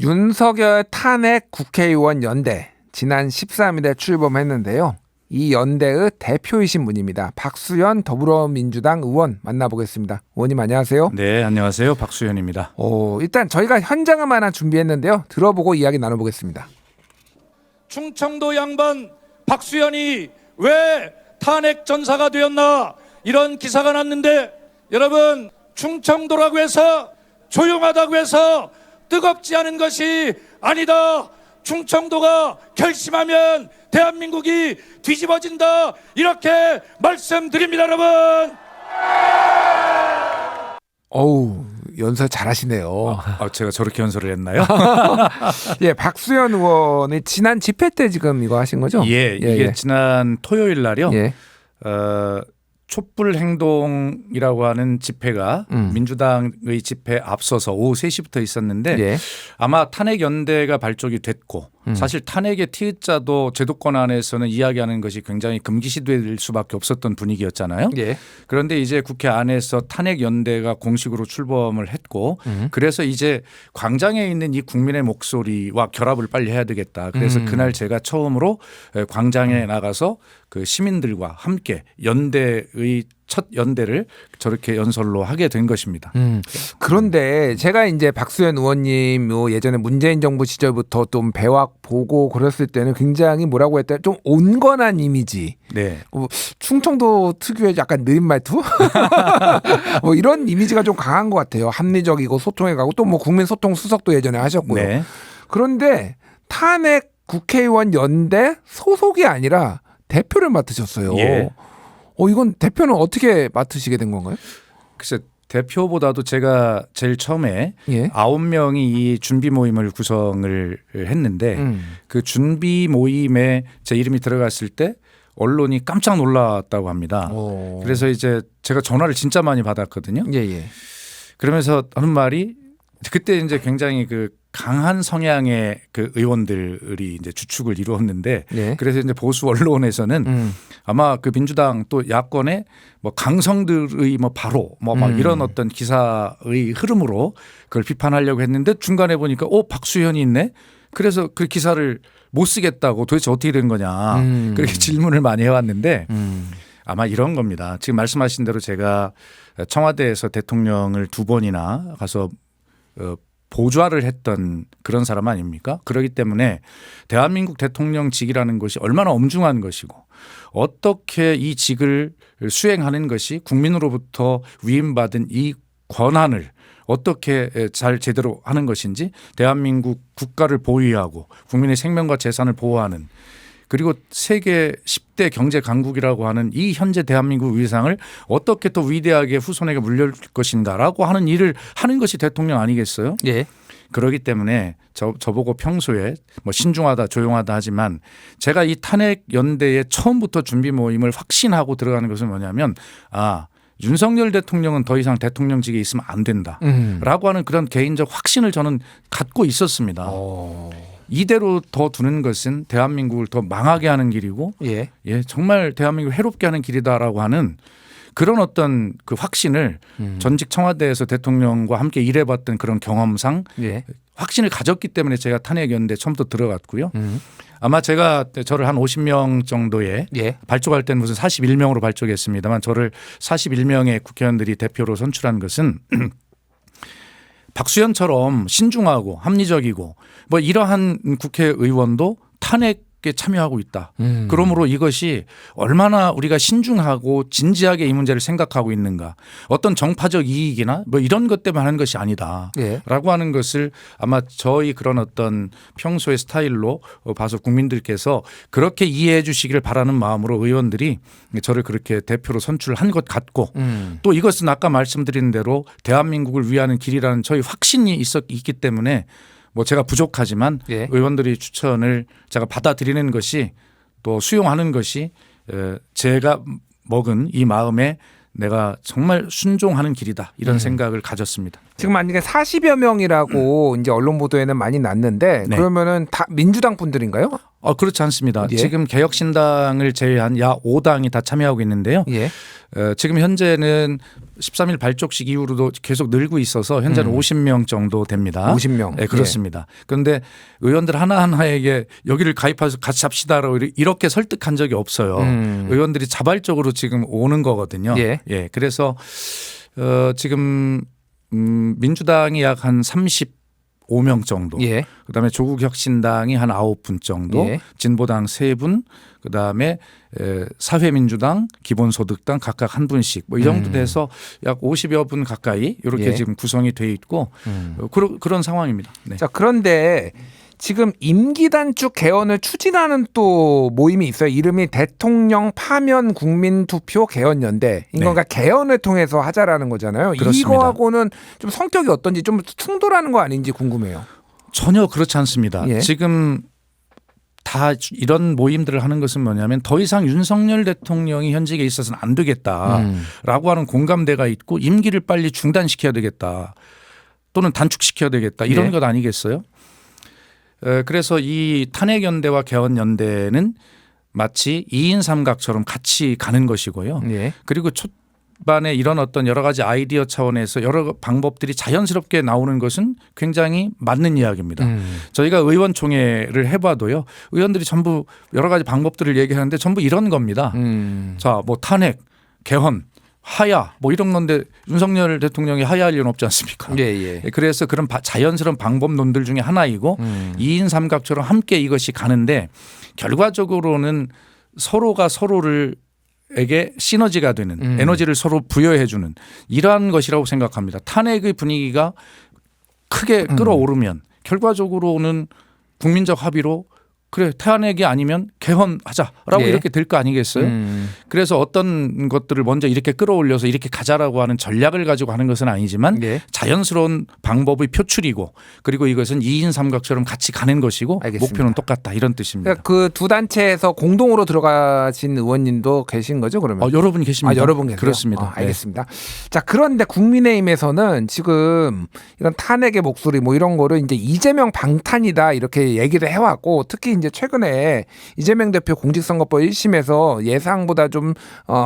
윤석열 탄핵 국회의원 연대 지난 13일에 출범했는데요. 이 연대의 대표이신 분입니다. 박수현 더불어민주당 의원 만나보겠습니다. 의원님 안녕하세요. 네, 안녕하세요. 박수현입니다. 일단 저희가 현장음 하나 준비했는데요. 들어보고 이야기 나눠보겠습니다. 충청도 양반 박수현이 왜 탄핵 전사가 되었나 이런 기사가 났는데, 여러분, 충청도라고 해서 조용하다고 해서 뜨겁지 않은 것이 아니다. 충청도가 결심하면 대한민국이 뒤집어진다, 이렇게 말씀드립니다. 여러분. 연설 잘하시네요. 제가 저렇게 연설을 했나요? 예, 박수현 의원이 지난 집회 때 지금 이거 하신 거죠? 이게 지난 토요일 날이요. 예. 촛불 행동이라고 하는 집회가 민주당의 집회에 앞서서 오후 3시부터 있었는데, 예. 아마 탄핵 연대가 발족이 됐고, 사실 탄핵의 티읕자도 제도권 안에서는 이야기하는 것이 굉장히 금기시될 수밖에 없었던 분위기였잖아요. 예. 그런데 이제 국회 안에서 탄핵 연대가 공식으로 출범을 했고, 그래서 이제 광장에 있는 이 국민의 목소리와 결합을 빨리 해야 되겠다. 그래서 그날 제가 처음으로 광장에 나가서 그 시민들과 함께 연대의 첫 연대를 저렇게 연설로 하게 된 것입니다. 그런데 제가 이제 박수현 의원님 예전에 문재인 정부 시절부터 좀 배워 보고 그랬을 때는 굉장히 뭐라고 했다, 좀 온건한 이미지. 네. 충청도 특유의 약간 느린 말투? 뭐 이런 이미지가 좀 강한 것 같아요. 합리적이고 소통해 가고, 또 뭐 국민 소통 수석도 예전에 하셨고요. 네. 그런데 탄핵 국회의원 연대 소속이 아니라 대표를 맡으셨어요. 예. 이건 대표는 어떻게 맡으시게 된 건가요? 글쎄, 대표보다도 제가 제일 처음에 예. 9명이 이 준비 모임을 구성을 했는데, 그 준비 모임에 제 이름이 들어갔을 때 언론이 깜짝 놀랐다고 합니다. 그래서 이제 제가 전화를 진짜 많이 받았거든요. 예. 그러면서 하는 말이, 그때 이제 굉장히 그 강한 성향의 그 의원들이 이제 주축을 이루었는데, 예. 그래서 이제 보수 언론에서는 아마 그 민주당 또 야권의 뭐 강성들의 뭐 바로 막 이런 어떤 기사의 흐름으로 그걸 비판하려고 했는데, 중간에 보니까 박수현이 있네. 그래서 그 기사를 못 쓰겠다고, 도대체 어떻게 된 거냐, 그렇게 질문을 많이 해왔는데, 아마 이런 겁니다. 지금 말씀하신 대로 제가 청와대에서 대통령을 2번이나 가서 보좌를 했던 그런 사람 아닙니까? 그렇기 때문에 대한민국 대통령직이라는 것이 얼마나 엄중한 것이고, 어떻게 이 직을 수행하는 것이 국민으로부터 위임받은 이 권한을 어떻게 잘 제대로 하는 것인지, 대한민국 국가를 보위하고 국민의 생명과 재산을 보호하는, 그리고 세계 10대 경제 강국이라고 하는 이 현재 대한민국 위상을 어떻게 더 위대하게 후손에게 물려줄 것인가라고 하는 일을 하는 것이 대통령 아니겠어요? 예. 그렇기 때문에 저보고 평소에 뭐 신중하다 조용하다 하지만, 제가 이 탄핵 연대에 처음부터 준비 모임을 확신하고 들어가는 것은 뭐냐면, 윤석열 대통령은 더 이상 대통령직에 있으면 안 된다라고 하는 그런 개인적 확신을 저는 갖고 있었습니다. 이대로 더 두는 것은 대한민국을 더 망하게 하는 길이고, 정말 대한민국을 해롭게 하는 길이다라고 하는 그런 어떤 그 확신을 전직 청와대에서 대통령과 함께 일해봤던 그런 경험상 확신을 가졌기 때문에 제가 탄핵연대 처음부터 들어갔고요. 아마 제가 저를 한 50명 정도에 발족할 때는 무슨 41명으로 발족했습니다만, 저를 41명의 국회의원들이 대표로 선출한 것은 박수현처럼 신중하고 합리적이고 뭐 이러한 국회의원도 탄핵에 참여하고 있다. 그러므로 이것이 얼마나 우리가 신중하고 진지하게 이 문제를 생각하고 있는가, 어떤 정파적 이익이나 뭐 이런 것 때문에 하는 것이 아니다라고 하는 것을 아마 저희 그런 어떤 평소의 스타일로 봐서 국민들께서 그렇게 이해해 주시기를 바라는 마음으로 의원들이 저를 그렇게 대표로 선출한 것 같고, 또 이것은 아까 말씀드린 대로 대한민국을 위하는 길이라는 저희 확신이 있기 때문에, 뭐 제가 부족하지만 의원들이 추천을 제가 받아들이는 것이, 또 수용하는 것이 제가 먹은 이 마음에 내가 정말 순종하는 길이다, 이런 생각을 가졌습니다. 지금 만약에 40여 명이라고 이제 언론 보도에는 많이 났는데, 그러면은 다 민주당 분들인가요? 그렇지 않습니다. 지금 개혁신당을 제외한 야 5당이 다 참여하고 있는데요. 지금 현재는 13일 발족식 이후로도 계속 늘고 있어서 현재는 50명 정도 됩니다. 50명. 네, 그렇습니다. 그런데 의원들 하나하나에게 여기를 가입해서 같이 합시다라고 이렇게 설득한 적이 없어요. 의원들이 자발적으로 지금 오는 거거든요. 예. 그래서 지금 민주당이 약 한 35명 정도. 예. 그다음에 조국혁신당이 한 9분 정도. 예. 진보당 3분. 그다음에 사회민주당, 기본소득당 각각 한 분씩 뭐 이 정도 돼서 약 50여 분 가까이 이렇게 예. 지금 구성이 돼 있고 그런 상황입니다. 네. 자, 그런데 지금 임기 단축 개헌을 추진하는 또 모임이 있어요. 이름이 대통령 파면 국민투표 개헌연대. 그러니까 개헌을 통해서 하자라는 거잖아요. 그렇습니다. 이거하고는 좀 성격이 어떤지 좀 충돌하는 거 아닌지 궁금해요. 전혀 그렇지 않습니다. 예. 지금 다 이런 모임들을 하는 것은 뭐냐면 더 이상 윤석열 대통령이 현직에 있어서는 안 되겠다라고 하는 공감대가 있고 임기를 빨리 중단시켜야 되겠다 또는 단축시켜야 되겠다 이런 예. 것 아니겠어요? 그래서 이 탄핵연대와 개헌연대는 마치 2인 삼각처럼 같이 가는 것이고요. 예. 그리고 초반에 이런 어떤 여러 가지 아이디어 차원에서 여러 방법들이 자연스럽게 나오는 것은 굉장히 맞는 이야기입니다. 저희가 의원총회를 해봐도요. 의원들이 전부 여러 가지 방법들을 얘기하는데 전부 이런 겁니다. 자, 뭐 탄핵, 개헌, 하야 뭐 이런 건데 윤석열 대통령이 하야할 일은 없지 않습니까? 예. 그래서 그런 자연스러운 방법론들 중에 하나이고 2인 삼각처럼 함께 이것이 가는데 결과적으로는 서로가 서로에게 시너지가 되는 에너지를 서로 부여해 주는 이러한 것이라고 생각합니다. 탄핵의 분위기가 크게 끌어오르면 결과적으로는 국민적 합의로 그래 탄핵이 아니면 개헌하자라고 예. 이렇게 될 거 아니겠어요? 그래서 어떤 것들을 먼저 이렇게 끌어올려서 이렇게 가자라고 하는 전략을 가지고 하는 것은 아니지만 예. 자연스러운 방법의 표출이고 그리고 이것은 2인 삼각처럼 같이 가는 것이고 알겠습니다. 목표는 똑같다 이런 뜻입니다. 그러니까 그 두 단체에서 공동으로 들어가신 의원님도 계신 거죠, 그러면? 여러 분 계십니다. 여러 분 계세요? 그렇습니다. 네. 알겠습니다. 자, 그런데 국민의힘에서는 지금 이런 탄핵의 목소리 뭐 이런 거를 이제 이재명 방탄이다 이렇게 얘기를 해왔고 특히 이제 최근에 이재명 대표 공직선거법 1심에서 예상보다 좀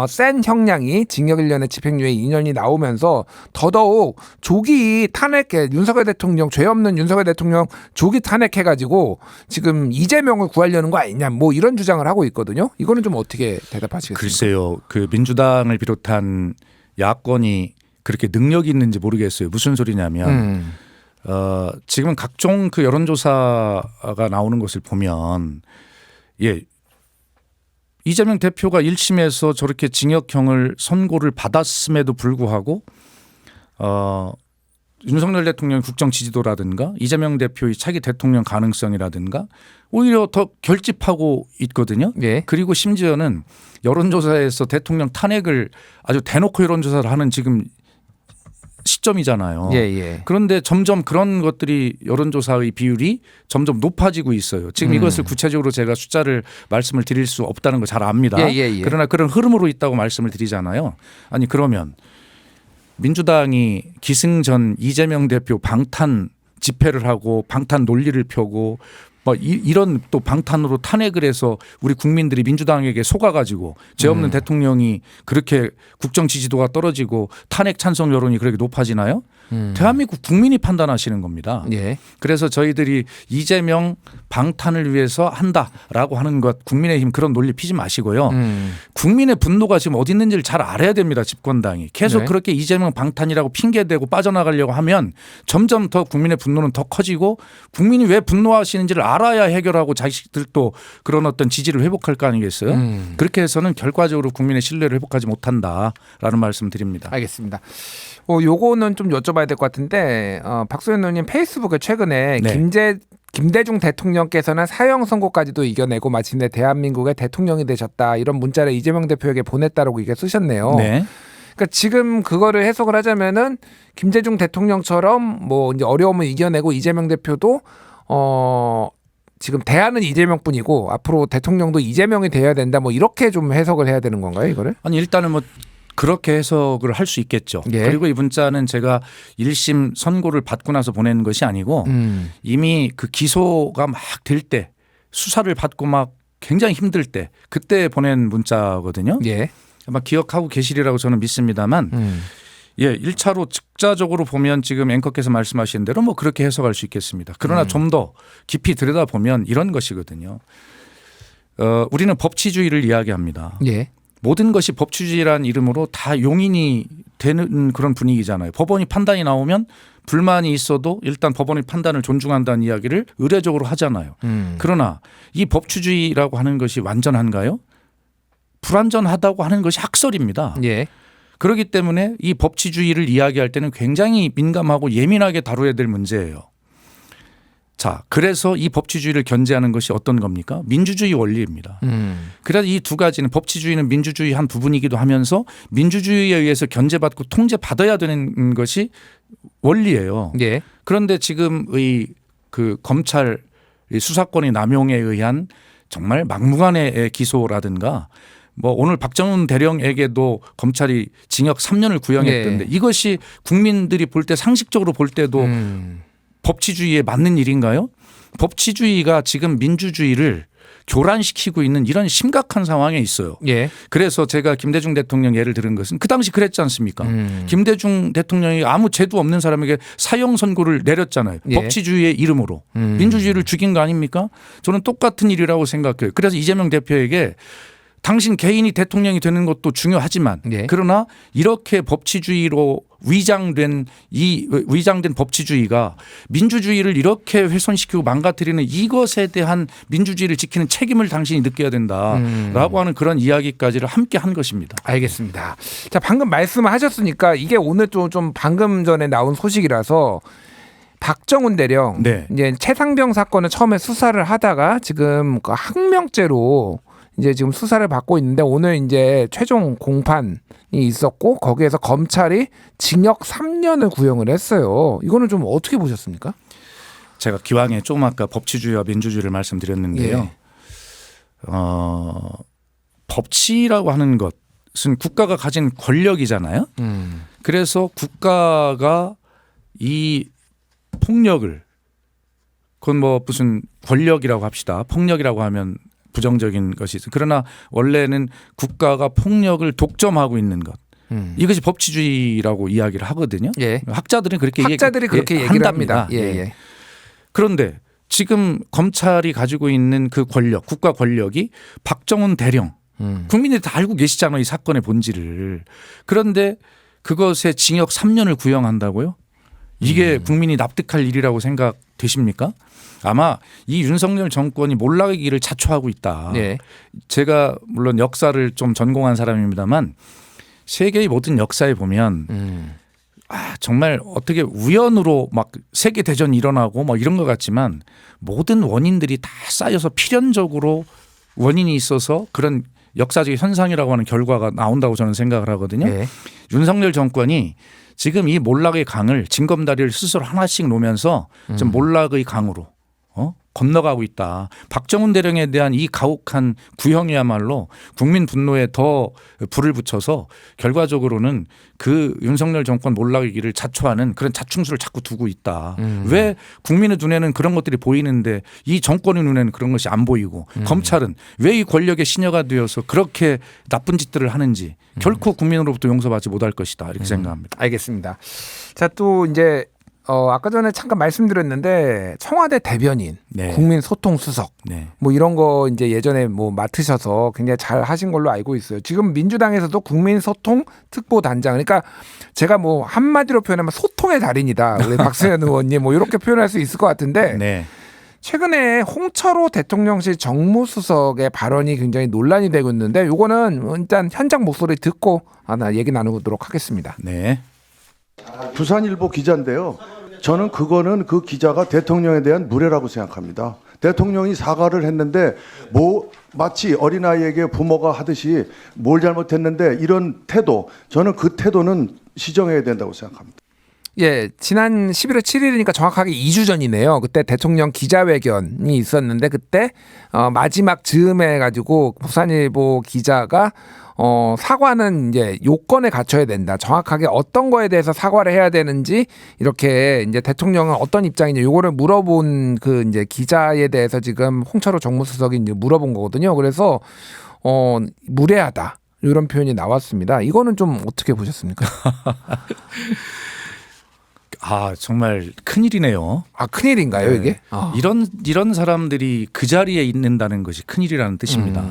센 형량이 징역 1년에 집행유예 2년이 나오면서 더더욱 조기 탄핵해 윤석열 대통령 죄 없는 윤석열 대통령 조기 탄핵해가지고 지금 이재명을 구하려는 거 아니냐 뭐 이런 주장을 하고 있거든요. 이거는 좀 어떻게 대답하시겠습니까? 글쎄요. 그 민주당을 비롯한 야권이 그렇게 능력이 있는지 모르겠어요. 무슨 소리냐면 지금 각종 그 여론조사가 나오는 것을 보면 이재명 대표가 1심에서 저렇게 징역형을 선고를 받았음에도 불구하고 윤석열 대통령의 국정 지지도라든가 이재명 대표의 차기 대통령 가능성이라든가 오히려 더 결집하고 있거든요. 예. 그리고 심지어는 여론조사에서 대통령 탄핵을 아주 대놓고 여론조사를 하는 지금 시점이잖아요. 예. 그런데 점점 그런 것들이 여론조사의 비율이 점점 높아지고 있어요. 지금 이것을 구체적으로 제가 숫자를 말씀을 드릴 수 없다는 거 잘 압니다. 예. 그러나 그런 흐름으로 있다고 말씀을 드리잖아요. 아니 그러면 민주당이 기승전 이재명 대표 방탄 집회를 하고 방탄 논리를 펴고 뭐 이런 또 방탄으로 탄핵을 해서 우리 국민들이 민주당에게 속아가지고 죄 없는 대통령이 그렇게 국정 지지도가 떨어지고 탄핵 찬성 여론이 그렇게 높아지나요? 대한민국 국민이 판단하시는 겁니다. 예. 그래서 저희들이 이재명 방탄을 위해서 한다라고 하는 것 국민의힘 그런 논리 피지 마시고요. 국민의 분노가 지금 어디 있는지를 잘 알아야 됩니다. 집권당이. 계속 네. 그렇게 이재명 방탄이라고 핑계대고 빠져나가려고 하면 점점 더 국민의 분노는 더 커지고 국민이 왜 분노하시는지를 알아야 해결하고 자식들도 그런 어떤 지지를 회복할 거 아니겠어요? 그렇게 해서는 결과적으로 국민의 신뢰를 회복하지 못한다라는 말씀 드립니다. 알겠습니다. 요거는 좀 여쭤봐야 될 것 같은데 박소연 의원님 페이스북에 최근에 네. 김대중 대통령께서는 사형 선고까지도 이겨내고 마침내 대한민국의 대통령이 되셨다 이런 문자를 이재명 대표에게 보냈다라고 이게 쓰셨네요. 네. 그러니까 지금 그거를 해석을 하자면은 김대중 대통령처럼 뭐 이제 어려움을 이겨내고 이재명 대표도 지금 대안은 이재명뿐이고 앞으로 대통령도 이재명이 돼야 된다 뭐 이렇게 좀 해석을 해야 되는 건가요, 이거를? 아니 일단은 뭐 그렇게 해석을 할 수 있겠죠. 예. 그리고 이 문자는 제가 1심 선고를 받고 나서 보낸 것이 아니고 이미 그 기소가 막 될 때 수사를 받고 막 굉장히 힘들 때 그때 보낸 문자거든요. 예. 아마 기억하고 계시리라고 저는 믿습니다만 예, 1차로 즉자적으로 보면 지금 앵커께서 말씀하신 대로 뭐 그렇게 해석할 수 있겠습니다. 그러나 좀 더 깊이 들여다보면 이런 것이거든요. 우리는 법치주의를 이야기합니다. 예. 모든 것이 법치주의라는 이름으로 다 용인이 되는 그런 분위기잖아요. 법원이 판단이 나오면 불만이 있어도 일단 법원의 판단을 존중한다는 이야기를 의례적으로 하잖아요. 그러나 이 법치주의라고 하는 것이 완전한가요? 불완전하다고 하는 것이 학설입니다. 예. 그렇기 때문에 이 법치주의를 이야기할 때는 굉장히 민감하고 예민하게 다뤄야 될 문제예요. 자, 그래서 이 법치주의를 견제하는 것이 어떤 겁니까? 민주주의 원리입니다. 그래서 이 두 가지는 법치주의는 민주주의 한 부분이기도 하면서 민주주의에 의해서 견제받고 통제받아야 되는 것이 원리예요. 예. 그런데 지금의 그 검찰 수사권의 남용에 의한 정말 막무가내의 기소라든가 뭐 오늘 박정훈 대령에게도 검찰이 징역 3년을 구형했던데 이것이 국민들이 볼 때 상식적으로 볼 때도 법치주의에 맞는 일인가요? 법치주의가 지금 민주주의를 교란시키고 있는 이런 심각한 상황에 있어요. 예. 그래서 제가 김대중 대통령 예를 들은 것은 그 당시 그랬지 않습니까? 김대중 대통령이 아무 죄도 없는 사람에게 사형 선고를 내렸잖아요. 예. 법치주의의 이름으로. 민주주의를 죽인 거 아닙니까? 저는 똑같은 일이라고 생각해요. 그래서 이재명 대표에게 당신 개인이 대통령이 되는 것도 중요하지만 예. 그러나 이렇게 법치주의로 위장된 법치주의가 민주주의를 이렇게 훼손시키고 망가뜨리는 이것에 대한 민주주의를 지키는 책임을 당신이 느껴야 된다라고 하는 그런 이야기까지를 함께 한 것입니다. 알겠습니다. 자, 방금 말씀하셨으니까 이게 오늘 좀 방금 전에 나온 소식이라서 박정훈 대령 네. 이제 최상병 사건을 처음에 수사를 하다가 지금 그 항명죄로 이제 지금 수사를 받고 있는데 오늘 이제 최종 공판이 있었고 거기에서 검찰이 징역 3년을 구형을 했어요. 이거는 좀 어떻게 보셨습니까? 제가 기왕에 좀 아까 법치주의와 민주주의를 말씀드렸는데요. 예. 법치라고 하는 것은 국가가 가진 권력이잖아요. 그래서 국가가 이 폭력을 그건 뭐 무슨 권력이라고 합시다. 폭력이라고 하면 부정적인 것이 있어요. 그러나 원래는 국가가 폭력을 독점하고 있는 것. 이것이 법치주의라고 이야기를 하거든요. 예. 학자들은 그렇게 그렇게 얘기를 합니다. 예, 예. 그런데 지금 검찰이 가지고 있는 그 권력, 국가 권력이 박정훈 대령, 국민들이 다 알고 계시잖아요. 이 사건의 본질을. 그런데 그것에 징역 3년을 구형한다고요? 이게 국민이 납득할 일이라고 생각되십니까? 아마 이 윤석열 정권이 몰락의 길을 자초하고 있다. 네. 제가 물론 역사를 좀 전공한 사람입니다만 세계의 모든 역사에 보면 정말 어떻게 우연으로 막 세계 대전이 일어나고 뭐 이런 것 같지만 모든 원인들이 다 쌓여서 필연적으로 원인이 있어서 그런 역사적 현상이라고 하는 결과가 나온다고 저는 생각을 하거든요. 네. 윤석열 정권이 지금 이 몰락의 강을 징검다리를 스스로 하나씩 놓으면서 좀 몰락의 강으로 건너가고 있다. 박정훈 대령에 대한 이 가혹한 구형이야말로 국민 분노에 더 불을 붙여서 결과적으로는 그 윤석열 정권 몰락의 길을 자초하는 그런 자충수를 자꾸 두고 있다. 왜 국민의 눈에는 그런 것들이 보이는데 이 정권의 눈에는 그런 것이 안 보이고 검찰은 왜 이 권력의 시녀가 되어서 그렇게 나쁜 짓들을 하는지 결코 국민으로부터 용서받지 못할 것이다. 이렇게 생각합니다. 알겠습니다. 자, 또 이제 아까 전에 잠깐 말씀드렸는데 청와대 대변인, 네. 국민소통수석 네. 뭐 이런 거 이제 예전에 뭐 맡으셔서 굉장히 잘 하신 걸로 알고 있어요. 지금 민주당에서도 국민소통특보단장, 그러니까 제가 뭐 한마디로 표현하면 소통의 달인이다. 우리 박수현 의원님 뭐 이렇게 표현할 수 있을 것 같은데 네. 최근에 홍철호 대통령실 정무수석의 발언이 굉장히 논란이 되고 있는데 요거는 일단 현장 목소리 듣고 얘기 나누도록 하겠습니다. 네. 부산일보 기자인데요. 저는 그거는 그 기자가 대통령에 대한 무례라고 생각합니다. 대통령이 사과를 했는데 뭐 마치 어린아이에게 부모가 하듯이 뭘 잘못했는데 이런 태도, 저는 그 태도는 시정해야 된다고 생각합니다. 예, 지난 11월 7일이니까 정확하게 2주 전이네요. 그때 대통령 기자회견이 있었는데 그때 마지막 즈음에 가지고 부산일보 기자가 사과는 이제 요건에 갖춰야 된다. 정확하게 어떤 거에 대해서 사과를 해야 되는지 이렇게 이제 대통령은 어떤 입장이냐 요거를 물어본 그 이제 기자에 대해서 지금 홍철호 정무수석이 이제 물어본 거거든요. 그래서 무례하다. 이런 표현이 나왔습니다. 이거는 좀 어떻게 보셨습니까? 아 정말 큰일이네요. 아 큰일인가요 네. 이게? 이런 사람들이 그 자리에 있는다는 것이 큰일이라는 뜻입니다.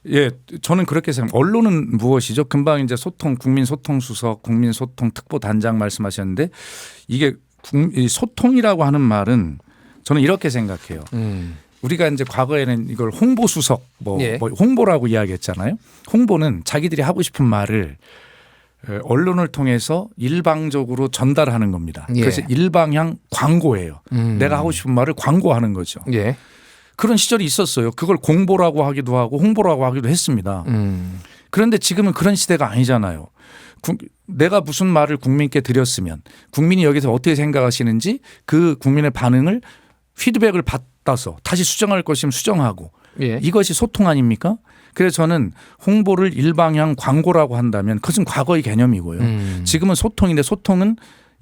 예, 저는 그렇게 생각합니다. 언론은 무엇이죠? 금방 이제 국민소통수석, 국민소통특보단장 말씀하셨는데 이게 이 소통이라고 하는 말은 저는 이렇게 생각해요. 우리가 이제 과거에는 이걸 홍보수석 뭐 홍보라고 이야기했잖아요. 홍보는 자기들이 하고 싶은 말을 언론을 통해서 일방적으로 전달하는 겁니다. 그래서 일방향 광고예요. 내가 하고 싶은 말을 광고하는 거죠. 그런 시절이 있었어요. 그걸 공보라고 하기도 하고 홍보라고 하기도 했습니다. 그런데 지금은 그런 시대가 아니잖아요. 내가 무슨 말을 국민께 드렸으면 국민이 여기서 어떻게 생각하시는지 그 국민의 반응을 피드백을 받아서 다시 수정할 것이면 수정하고 이것이 소통 아닙니까? 그래서 저는 홍보를 일방향 광고라고 한다면 그것은 과거의 개념이고요. 지금은 소통인데 소통은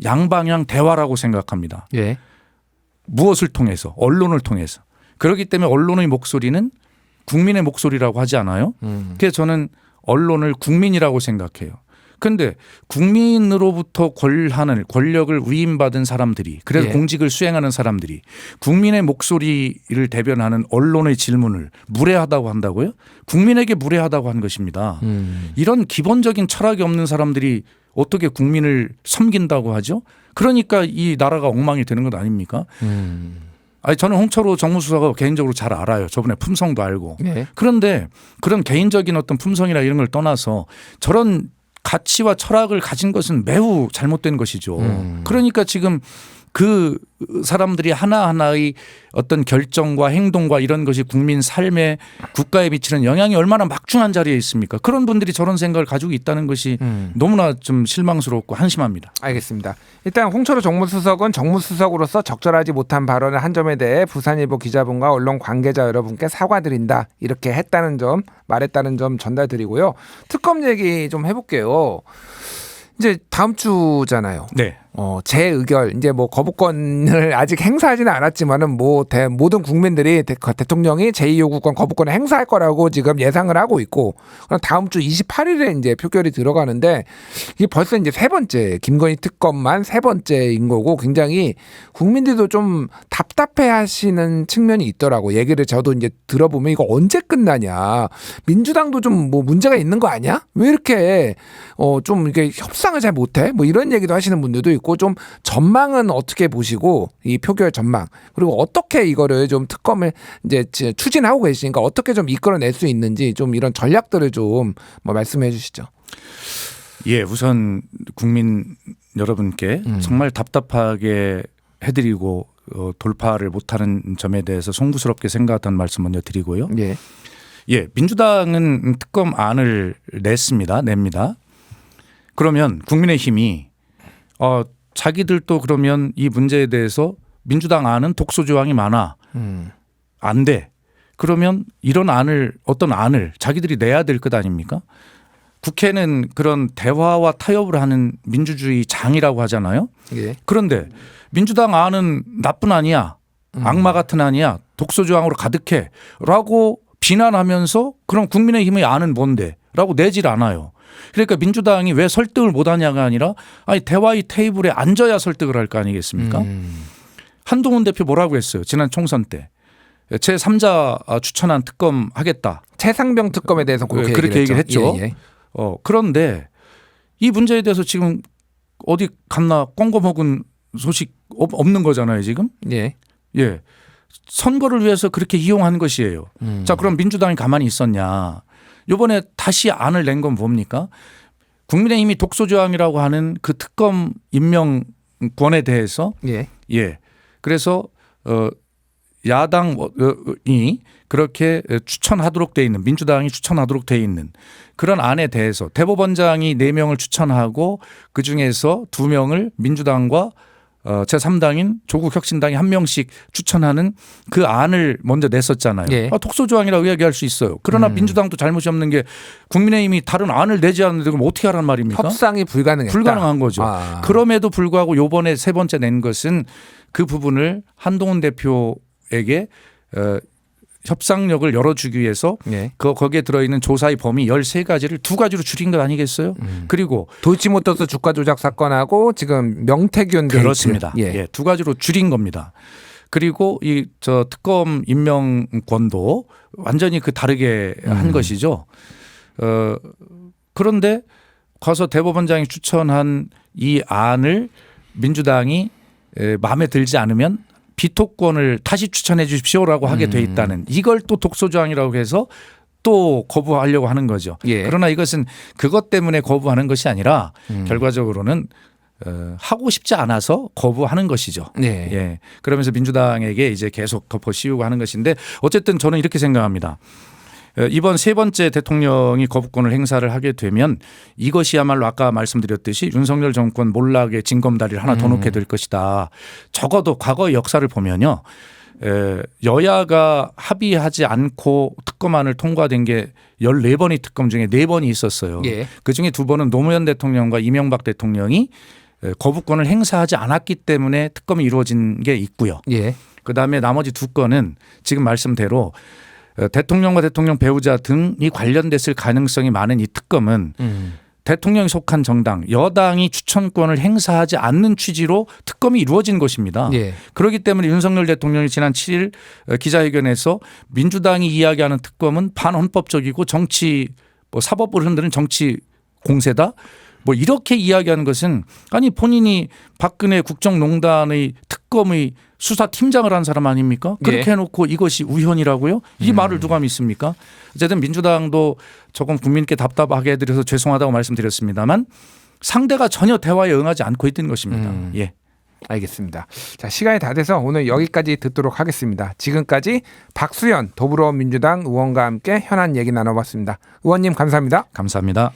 양방향 대화라고 생각합니다. 무엇을 통해서? 언론을 통해서. 그렇기 때문에 언론의 목소리는 국민의 목소리라고 하지 않아요. 그래서 저는 언론을 국민이라고 생각해요. 그런데 국민으로부터 권력을 위임받은 사람들이 그래서 공직을 수행하는 사람들이 국민의 목소리를 대변하는 언론의 질문을 무례하다고 한다고요? 국민에게 무례하다고 한 것입니다. 이런 기본적인 철학이 없는 사람들이 어떻게 국민을 섬긴다고 하죠? 그러니까 이 나라가 엉망이 되는 것 아닙니까? 아니 저는 홍철호 정무수석을 개인적으로 잘 알아요. 저번에 품성도 알고. 그런데 그런 개인적인 어떤 품성이나 이런 걸 떠나서 저런 가치와 철학을 가진 것은 매우 잘못된 것이죠. 그러니까 지금 그 사람들이 하나하나의 어떤 결정과 행동과 이런 것이 국민 삶에 국가에 미치는 영향이 얼마나 막중한 자리에 있습니까? 그런 분들이 저런 생각을 가지고 있다는 것이 너무나 좀 실망스럽고 한심합니다. 알겠습니다. 일단 홍철호 정무수석은 정무수석으로서 적절하지 못한 발언을 한 점에 대해 부산일보 기자분과 언론 관계자 여러분께 사과드린다. 이렇게 말했다는 점 전달드리고요. 특검 얘기 좀 해볼게요. 이제 다음 주잖아요. 네. 재의결 이제 뭐 거부권을 아직 행사하지는 않았지만은 모든 국민들이 대통령이 제2요구권 거부권을 행사할 거라고 지금 예상을 하고 있고 그럼 다음 주 28일에 이제 표결이 들어가는데 이게 벌써 이제 세 번째 김건희 특검만 세 번째인 거고 굉장히 국민들도 좀 답답해하시는 측면이 있더라고. 얘기를 저도 이제 들어보면 이거 언제 끝나냐. 민주당도 좀 뭐 문제가 있는 거 아니야? 왜 이렇게 좀 이게 협상을 잘 못해? 뭐 이런 얘기도 하시는 분들도 있고. 좀 전망은 어떻게 보시고 이 표결 전망 그리고 어떻게 이거를 좀 특검을 이제 추진하고 계시니까 어떻게 좀 이끌어낼 수 있는지 좀 이런 전략들을 좀 뭐 말씀해 주시죠. 예, 우선 국민 여러분께 정말 답답하게 해드리고 돌파를 못하는 점에 대해서 송구스럽게 생각했다는 말씀 먼저 드리고요. 예, 민주당은 특검안을 냅니다. 그러면 국민의힘이 자기들도 그러면 이 문제에 대해서 민주당 안은 독소 조항이 많아. 안 돼. 그러면 이런 어떤 안을 자기들이 내야 될 것 아닙니까? 국회는 그런 대화와 타협을 하는 민주주의 장이라고 하잖아요. 그런데 민주당 안은 나쁜 안이야. 악마 같은 안이야. 독소 조항으로 가득해. 라고 비난하면서 그럼 국민의힘의 안은 뭔데? 라고 내질 않아요. 그러니까 민주당이 왜 설득을 못하냐가 아니라 대화의 테이블에 앉아야 설득을 할 거 아니겠습니까? 한동훈 대표 뭐라고 했어요? 지난 총선 때. 제3자 추천한 특검 하겠다. 최상병 특검에 대해서 그렇게 얘기를 했죠. 그런데 이 문제에 대해서 지금 어디 갔나 꽁거 먹은 소식 없는 거잖아요 지금. 예. 선거를 위해서 그렇게 이용한 것이에요. 자 그럼 민주당이 가만히 있었냐. 이번에 다시 안을 낸 건 뭡니까? 국민의힘이 독소조항이라고 하는 그 특검 임명권에 대해서 그래서 야당이 그렇게 추천하도록 돼 있는 민주당이 추천하도록 돼 있는 그런 안에 대해서 대법원장이 4명을 추천하고 그중에서 2명을 민주당과 제3당인 조국혁신당이 1명씩 추천하는 그 안을 먼저 냈었잖아요. 독소조항이라고 이야기할 수 있어요. 그러나 민주당도 잘못이 없는 게 국민의힘이 다른 안을 내지 않는데 그럼 어떻게 하란 말입니까? 협상이 불가능한 거죠. 그럼에도 불구하고 이번에 세 번째 낸 것은 그 부분을 한동훈 대표에게 협상력을 열어주기 위해서 예. 거기에 들어있는 조사의 범위 13가지를 2가지로 줄인 것 아니겠어요? 그리고 도이치모터스 주가 조작 사건하고 지금 명태균 게이트. 그렇습니다. 예. 예, 2가지로 줄인 겁니다. 그리고 이 저 특검 임명권도 완전히 그 다르게 한 것이죠. 그런데 가서 대법원장이 추천한 이 안을 민주당이 마음에 들지 않으면 비토권을 다시 추천해 주십시오라고 하게 돼 있다는 이걸 또 독소조항이라고 해서 또 거부하려고 하는 거죠. 예. 그러나 이것은 그것 때문에 거부하는 것이 아니라 결과적으로는 하고 싶지 않아서 거부하는 것이죠. 네. 예. 그러면서 민주당에게 이제 계속 덮어 씌우고 하는 것인데 어쨌든 저는 이렇게 생각합니다. 이번 세 번째 대통령이 거부권을 행사를 하게 되면 이것이야말로 아까 말씀드렸듯이 윤석열 정권 몰락의 징검다리를 하나 더 놓게 될 것이다. 적어도 과거의 역사를 보면요. 여야가 합의하지 않고 특검안을 통과된 게 14번의 특검 중에 4번이 있었어요. 예. 그중에 2번은 노무현 대통령과 이명박 대통령이 거부권을 행사하지 않았기 때문에 특검이 이루어진 게 있고요. 예. 그다음에 나머지 2건은 지금 말씀대로 대통령과 대통령 배우자 등이 관련됐을 가능성이 많은 이 특검은 대통령이 속한 정당, 여당이 추천권을 행사하지 않는 취지로 특검이 이루어진 것입니다. 예. 그렇기 때문에 윤석열 대통령이 지난 7일 기자회견에서 민주당이 이야기하는 특검은 반헌법적이고 정치 사법부를 흔드는 정치 공세다. 이렇게 이야기하는 것은 아니 본인이 박근혜 국정농단의 특검의 수사팀장을 한 사람 아닙니까? 그렇게 예. 해놓고 이것이 우현이라고요? 이 말을 누가 믿습니까? 어쨌든 민주당도 조금 국민께 답답하게 해드려서 죄송하다고 말씀드렸습니다만 상대가 전혀 대화에 응하지 않고 있던 것입니다. 예. 알겠습니다. 자, 시간이 다 돼서 오늘 여기까지 듣도록 하겠습니다. 지금까지 박수현 더불어민주당 의원과 함께 현안 얘기 나눠봤습니다. 의원님 감사합니다. 감사합니다.